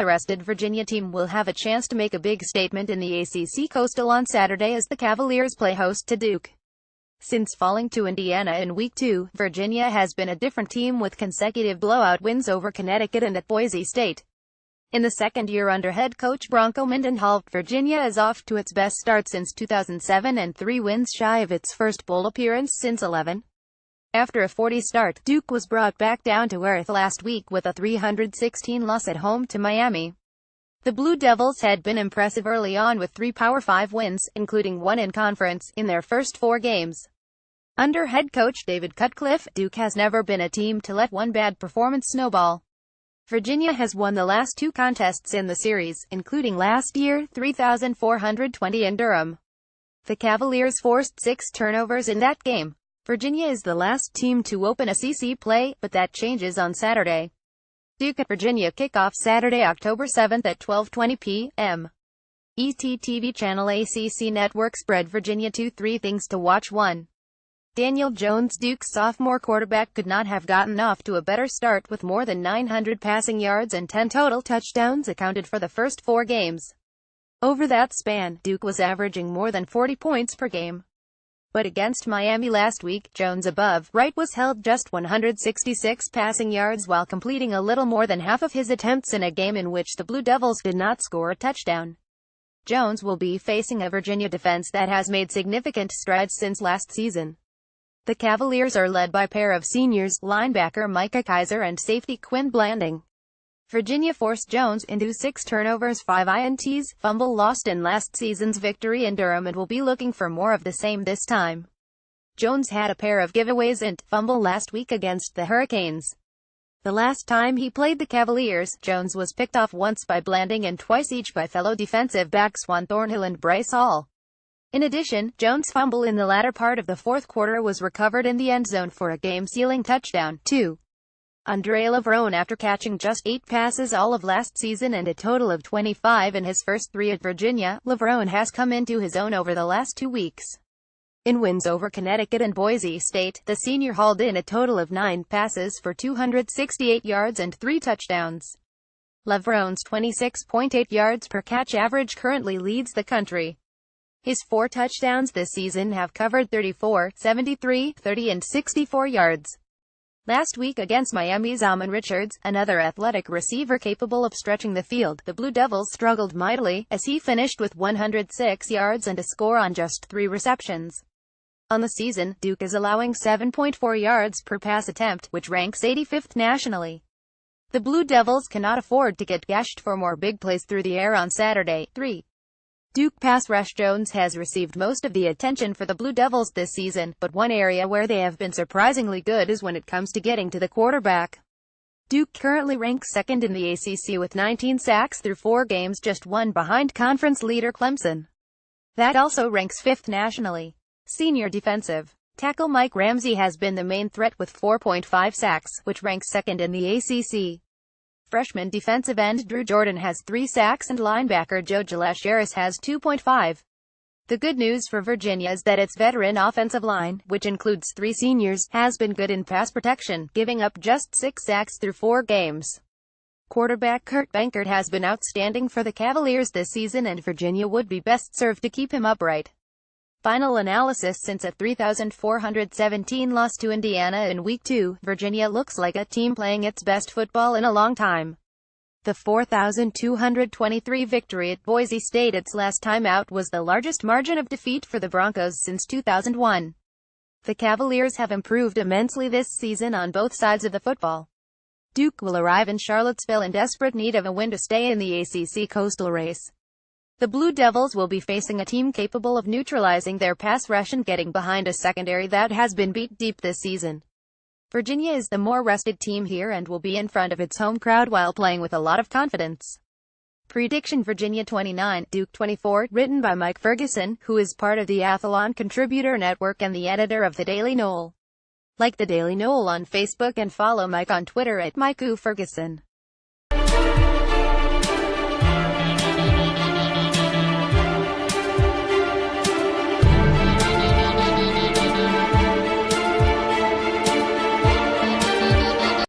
A rested Virginia team will have a chance to make a big statement in the ACC Coastal on Saturday as the Cavaliers play host to Duke. Since falling to Indiana in Week 2, Virginia has been a different team with consecutive blowout wins over Connecticut and at Boise State. In the second year under head coach Bronco Mendenhall, Virginia is off to its best start since 2007 and 3 wins shy of its first bowl appearance since 11. After a 40 start, Duke was brought back down to earth last week with a 316 loss at home to Miami. The Blue Devils had been impressive early on with 3 Power 5 wins, including 1 in conference, in their first 4 games. Under head coach David Cutcliffe, Duke has never been a team to let one bad performance snowball. Virginia has won the last 2 contests in the series, including last year, 3,420 in Durham. The Cavaliers forced 6 turnovers in that game. Virginia is the last team to open ACC play, but that changes on Saturday. Duke at Virginia kickoff Saturday, October 7th at 12:20 p.m. ET Channel ACC Network spread Virginia 2-3 things to watch. 1. Daniel Jones, Duke's sophomore quarterback, could not have gotten off to a better start with more than 900 passing yards and 10 total touchdowns accounted for the first 4 games. Over that span, Duke was averaging more than 40 points per game. But against Miami last week, Jones above right was held just 166 passing yards while completing a little more than half of his attempts in a game in which the Blue Devils did not score a touchdown. Jones will be facing a Virginia defense that has made significant strides since last season. The Cavaliers are led by a pair of seniors, linebacker Micah Kiser and safety Quinn Blanding. Virginia forced Jones into 6 turnovers, 5 INTs, fumble lost in last season's victory in Durham and will be looking for more of the same this time. Jones had a pair of giveaways and fumble last week against the Hurricanes. The last time he played the Cavaliers, Jones was picked off once by Blanding and twice each by fellow defensive backs Juan Thornhill and Bryce Hall. In addition, Jones' fumble in the latter part of the fourth quarter was recovered in the end zone for a game-sealing touchdown. 2. Andre Levrone, after catching just 8 passes all of last season and a total of 25 in his first 3 at Virginia, Levrone has come into his own over the last 2 weeks. In wins over Connecticut and Boise State, the senior hauled in a total of 9 passes for 268 yards and 3 touchdowns. Levrone's 26.8 yards per catch average currently leads the country. His 4 touchdowns this season have covered 34, 73, 30 and 64 yards. Last week against Miami's Amon Richards, another athletic receiver capable of stretching the field, the Blue Devils struggled mightily, as he finished with 106 yards and a score on just 3 receptions. On the season, Duke is allowing 7.4 yards per pass attempt, which ranks 85th nationally. The Blue Devils cannot afford to get gashed for more big plays through the air on Saturday. 3. Duke pass rush. Jones has received most of the attention for the Blue Devils this season, but one area where they have been surprisingly good is when it comes to getting to the quarterback. Duke currently ranks 2nd in the ACC with 19 sacks through 4 games, just 1 behind conference leader Clemson. That also ranks 5th nationally. Senior defensive tackle Mike Ramsey has been the main threat with 4.5 sacks, which ranks 2nd in the ACC. Freshman defensive end Drew Jordan has 3 sacks and linebacker Giles-Harris has 2.5. The good news for Virginia is that its veteran offensive line, which includes 3 seniors, has been good in pass protection, giving up just 6 sacks through 4 games. Quarterback Kurt Benkert has been outstanding for the Cavaliers this season and Virginia would be best served to keep him upright. Final analysis. Since a 3,417 loss to Indiana in Week 2, Virginia looks like a team playing its best football in a long time. The 4,223 victory at Boise State its last time out was the largest margin of defeat for the Broncos since 2001. The Cavaliers have improved immensely this season on both sides of the football. Duke will arrive in Charlottesville in desperate need of a win to stay in the ACC Coastal race. The Blue Devils will be facing a team capable of neutralizing their pass rush and getting behind a secondary that has been beat deep this season. Virginia is the more rested team here and will be in front of its home crowd while playing with a lot of confidence. Prediction: Virginia 29, Duke 24, written by Mike Ferguson, who is part of the Athlon Contributor Network and the editor of the Daily Noel. Like the Daily Noel on Facebook and follow Mike on Twitter at MikeUFerguson.